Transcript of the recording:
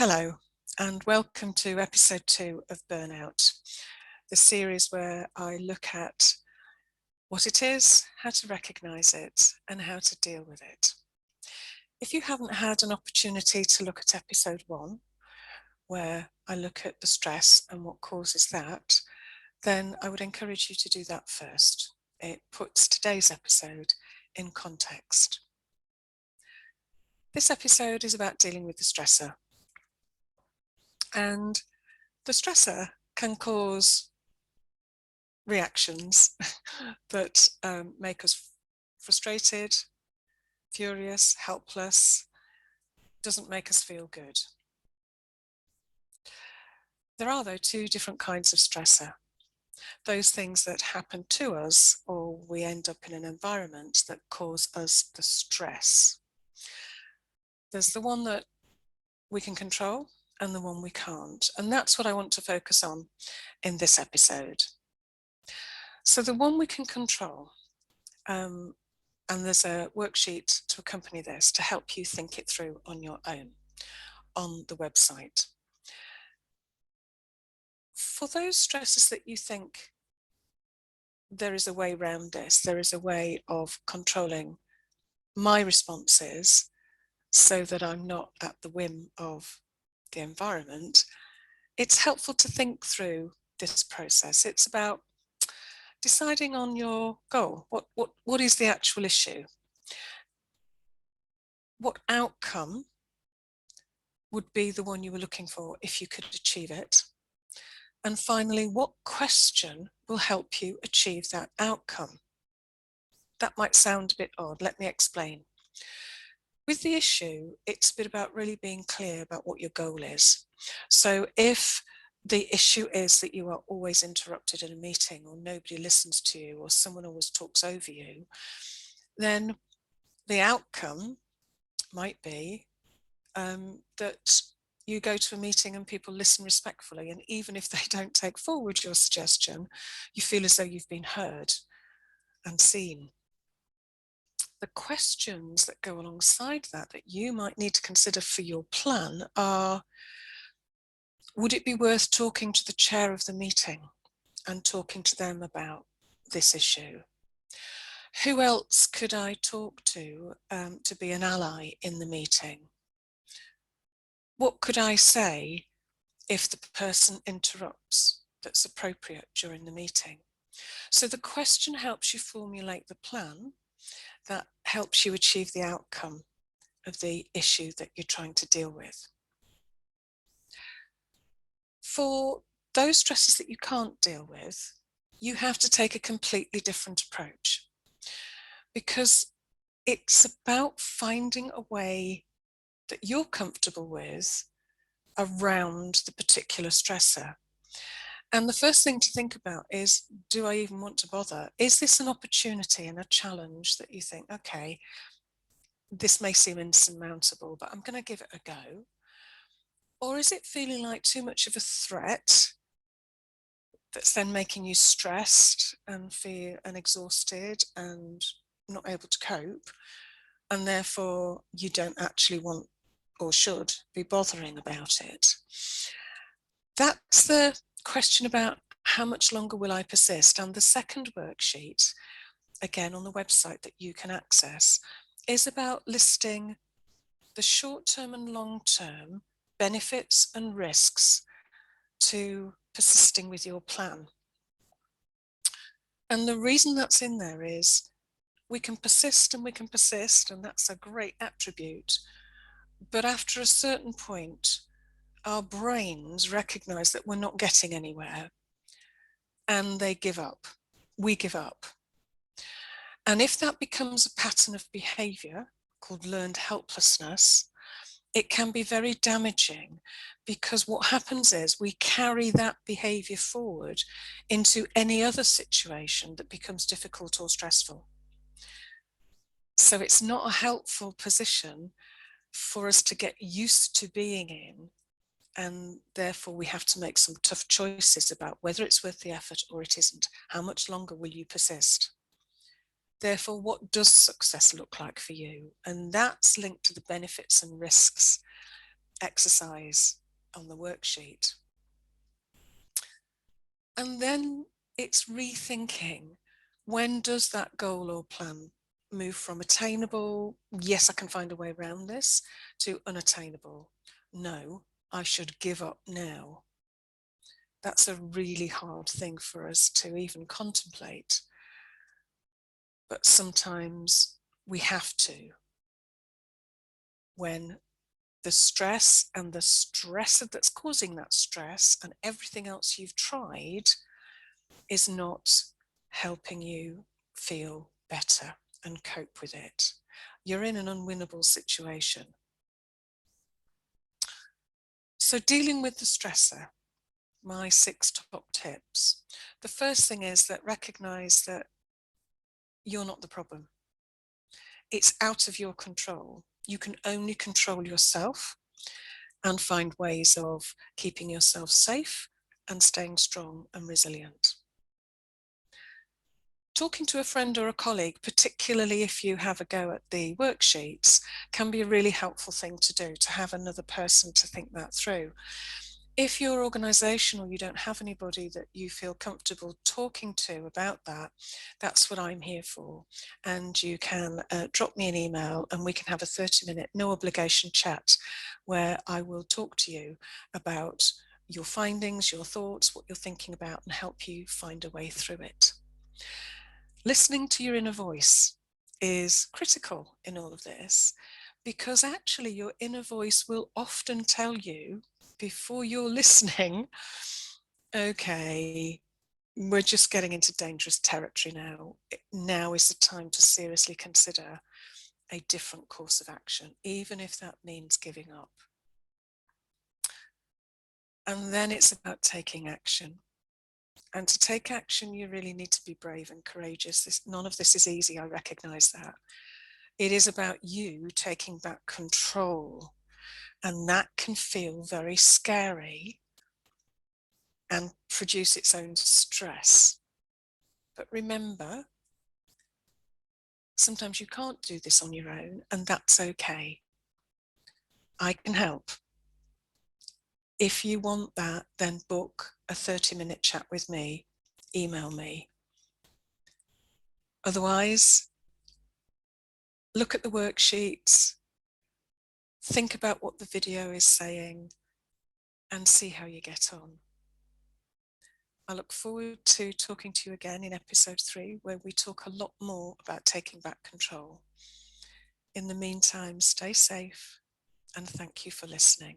Hello, and welcome to episode 2 of Burnout, the series where I look at what it is, how to recognise it, and how to deal with it. If you haven't had an opportunity to look at episode 1, where I look at the stress and what causes that, then I would encourage you to do that first. It puts today's episode in context. This episode is about dealing with the stressor. And the stressor can cause reactions that make us frustrated, furious, helpless, doesn't make us feel good. There are, though, two different kinds of stressor. Those things that happen to us, or we end up in an environment that cause us the stress. There's the one that we can control and the one we can't. And that's what I want to focus on in this episode. So the one we can control, and there's a worksheet to accompany this to help you think it through on your own on the website. For those stresses that you think there is a way around this, there is a way of controlling my responses so that I'm not at the whim of the environment, it's helpful to think through this process. It's about deciding on your goal. What is the actual issue? What outcome would be the one you were looking for if you could achieve it? And finally, what question will help you achieve that outcome? That might sound a bit odd. Let me explain. With the issue, it's a bit about really being clear about what your goal is. So if the issue is that you are always interrupted in a meeting, or nobody listens to you, or someone always talks over you, then the outcome might be that you go to a meeting and people listen respectfully, and even if they don't take forward your suggestion, you feel as though you've been heard and seen. The questions that go alongside that you might need to consider for your plan are, would it be worth talking to the chair of the meeting and talking to them about this issue? Who else could I talk to be an ally in the meeting? What could I say if the person interrupts that's appropriate during the meeting? So the question helps you formulate the plan that helps you achieve the outcome of the issue that you're trying to deal with. For those stresses that you can't deal with, you have to take a completely different approach, because it's about finding a way that you're comfortable with around the particular stressor. And the first thing to think about is, do I even want to bother? Is this an opportunity and a challenge that you think, okay, this may seem insurmountable, but I'm going to give it a go? Or is it feeling like too much of a threat that's then making you stressed and exhausted and not able to cope, and therefore you don't actually want or should be bothering about it? That's the question about how much longer will I persist. And the second worksheet, again on the website that you can access, is about listing the short-term and long-term benefits and risks to persisting with your plan. And the reason that's in there is we can persist and we can persist, and that's a great attribute. But after a certain point, our brains recognize that we're not getting anywhere, and they give up. We give up. And if that becomes a pattern of behavior called learned helplessness, it can be very damaging, because what happens is we carry that behavior forward into any other situation that becomes difficult or stressful. So it's not a helpful position for us to get used to being in, and therefore we have to make some tough choices about whether it's worth the effort or it isn't. How much longer will you persist? Therefore, what does success look like for you? And that's linked to the benefits and risks exercise on the worksheet. And then it's rethinking, when does that goal or plan move from attainable, yes, I can find a way around this, to unattainable, no, I should give up now. That's a really hard thing for us to even contemplate. But sometimes we have to, when the stress and the stressor that's causing that stress and everything else you've tried is not helping you feel better and cope with it. You're in an unwinnable situation. So dealing with the stressor, my 6 top tips. The first thing is that recognize that you're not the problem. It's out of your control. You can only control yourself and find ways of keeping yourself safe and staying strong and resilient. Talking to a friend or a colleague, particularly if you have a go at the worksheets, can be a really helpful thing to do, to have another person to think that through. If your organisation or you don't have anybody that you feel comfortable talking to about that, that's what I'm here for. And you can drop me an email and we can have a 30-minute no obligation chat where I will talk to you about your findings, your thoughts, what you're thinking about, and help you find a way through it. Listening to your inner voice is critical in all of this, because actually your inner voice will often tell you before you're listening, okay, we're just getting into dangerous territory now. Now is the time to seriously consider a different course of action, even if that means giving up. And then it's about taking action. And to take action, you really need to be brave and courageous. None of this is easy, I recognize that. It is about you taking back control. And that can feel very scary and produce its own stress. But remember, sometimes you can't do this on your own, and that's okay. I can help. If you want that, then book a 30-minute chat with me, email me. Otherwise, look at the worksheets, think about what the video is saying, and see how you get on. I look forward to talking to you again in episode 3, where we talk a lot more about taking back control. In the meantime, stay safe, and thank you for listening.